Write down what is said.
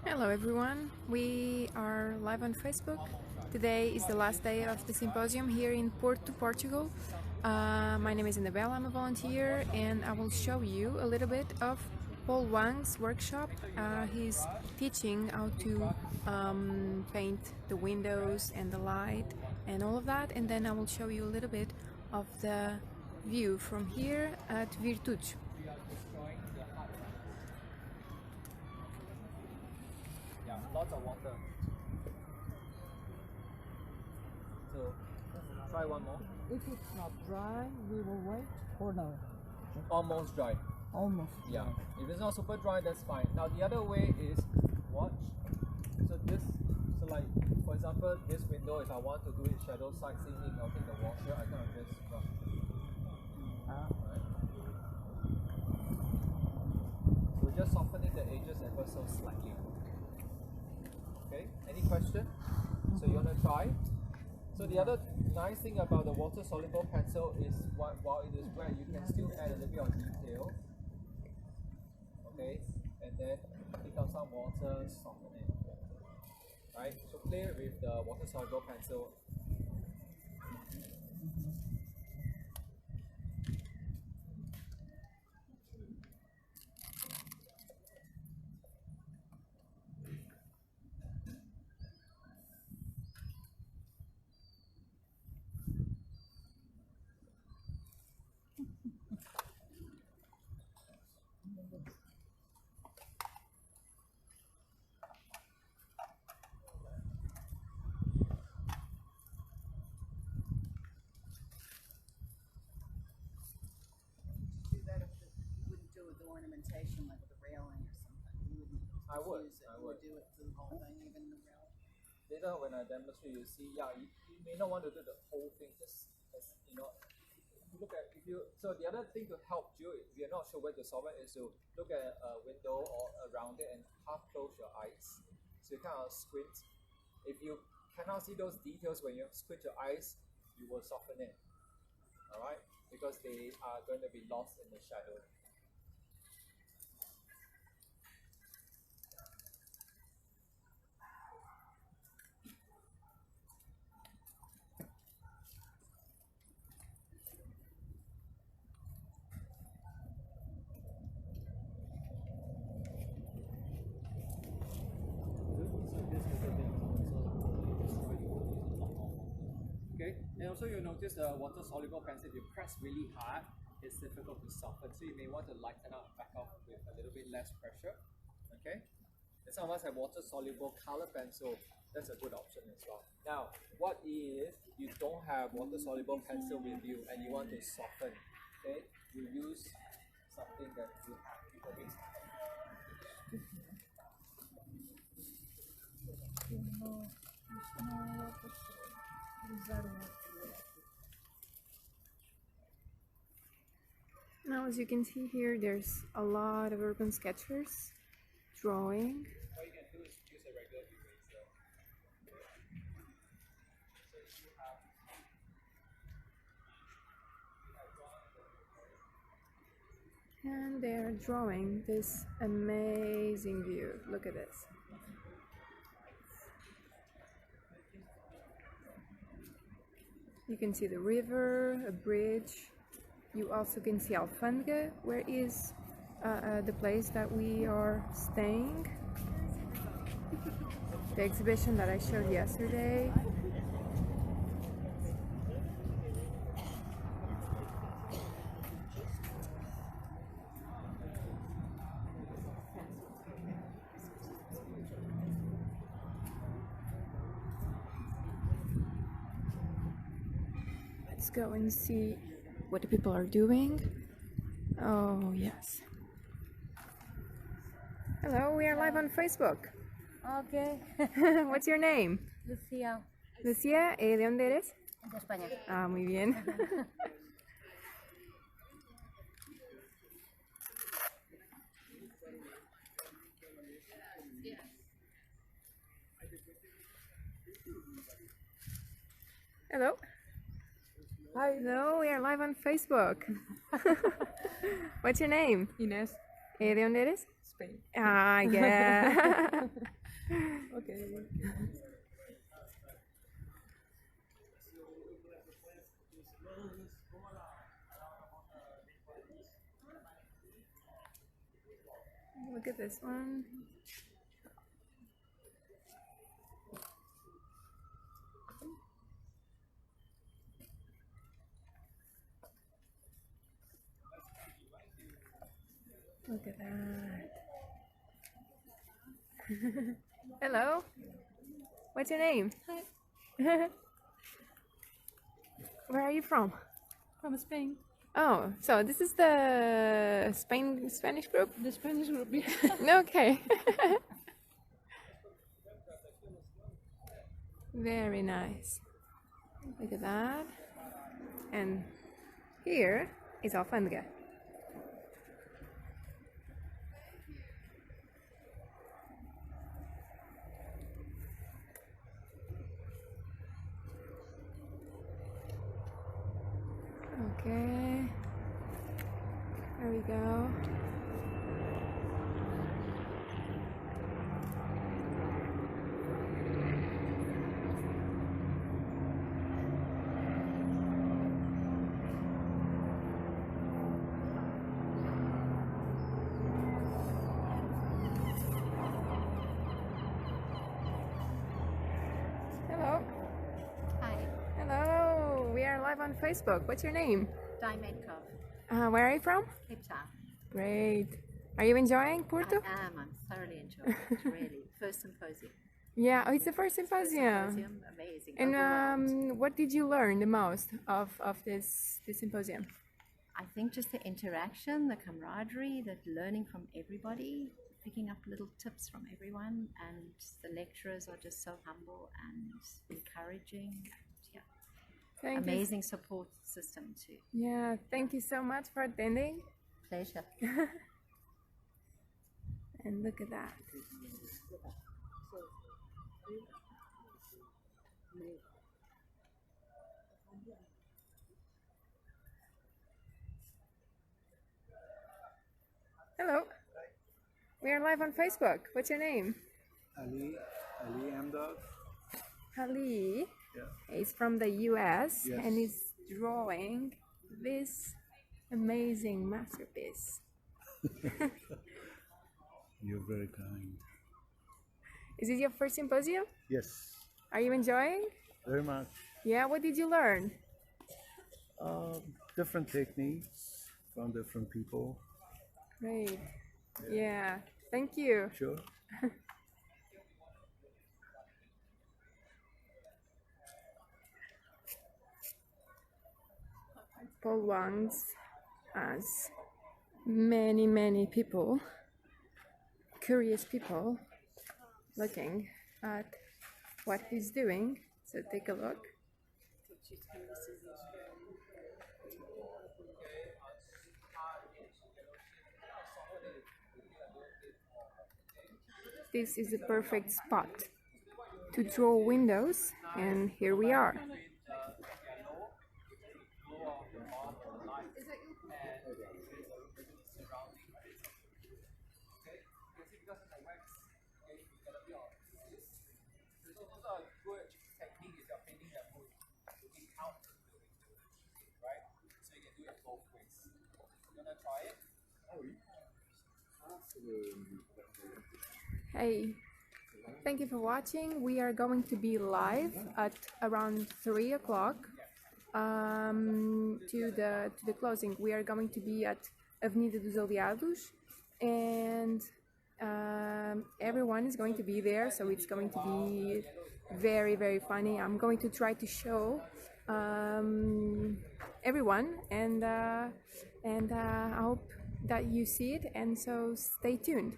Hello everyone, we are live on Facebook. Today is the last day of the symposium here in Porto, Portugal. My name is Anabela, I'm a volunteer, and I will show you a little bit of Paul Wang's workshop. He's teaching how to paint the windows and the light and all of that, and then I will show you a little bit of the view from here at Virtudes. Yeah, lots of water. So try one more. If it's not dry, we will wait or no? Almost dry. Almost. Yeah. If it's not super dry, that's fine. Now the other way is watch. So like for example, this window, if I want to do it shadow side seeing, I'll take the water, I kind of just rub. Right. So just softening the edges ever so slightly. Okay, any question? So you want to try? So the other nice thing about the water-soluble pencil is while it is wet, you can still add a little bit of detail. Okay, and then pick up some water, soften it. Right, so play with the water-soluble pencil. Ornamentation like with a railing or something. You wouldn't I would. use it. You would do it through the whole thing, even the railing. Later when I demonstrate, you see, yeah, you may not want to do the whole thing, just as you know. So the other thing to help you, if you're not sure where to solve it, is to look at a window or around it and half close your eyes. So you kind of squint. If you cannot see those details when you squint your eyes, you will soften it. Alright? Because they are going to be lost in the shadow. Okay, and also you'll notice the water-soluble pencil, if you press really hard, it's difficult to soften. So you may want to lighten up, back off with a little bit less pressure. Okay? And some of us have water-soluble color pencil. That's a good option as well. Now, what if you don't have water-soluble pencil with you and you want to soften? Okay, you use something that you have. Now, as you can see here, there's a lot of urban sketchers drawing. What you can do is use a regular eraser. So you have And they're drawing this amazing view. Look at this. You can see the river, a bridge. You also can see Alfândega, where is the place that we are staying. The exhibition that I showed yesterday. Let's go and see what the people are doing. Oh, yes. Hello, we are live on Facebook. Ok, What's your name? Lucía, Lucía, ¿de dónde eres? de España. Ah, muy bien. Hello. Hi. Hello, we are live on Facebook. What's your name? Ines. ¿De dónde eres? Spain. Ah, yeah. Okay. Look at this one. Look at that. Hello. What's your name? Hi, Where are you from? from Spain. Oh, so this is the Spanish group? The Spanish group. Okay. Very nice. Look at that. And here is alfândega. Okay. There we go. Hello. Hi, Hello. We are live on Facebook. What's your name? Dimenkov, Where are you from? Cape Town. Great. Are you enjoying Porto? I'm thoroughly enjoying it, really. First symposium. Yeah, oh, it's the first symposium. Symposium, amazing. And overwhelmed. what did you learn the most of this symposium? I think just the interaction, the camaraderie, the learning from everybody, picking up little tips from everyone, and the lecturers are just so humble and encouraging. Yeah, Thank you. amazing support system too. Yeah, thank you so much for attending. Pleasure. And look at that. Hello. We are live on Facebook. What's your name? Ali Amdad. Ali. Yeah. He's from the US Yes. and he's drawing this amazing masterpiece. You're very kind. Is this your first symposium? Yes, Are you enjoying? very much. Yeah, what did you learn? Different techniques from different people. Great. Yeah, thank you. Sure. Paul Wang's as many people, curious people, looking at what he's doing. So take a look. This is a perfect spot to draw windows, and here we are. Hey, thank you for watching. We are going to be live at around 3 o'clock to the closing. We are going to be at Avenida dos Aliados, and everyone is going to be there, so it's going to be very funny. I'm going to try to show everyone, and I hope that you see it, and so stay tuned.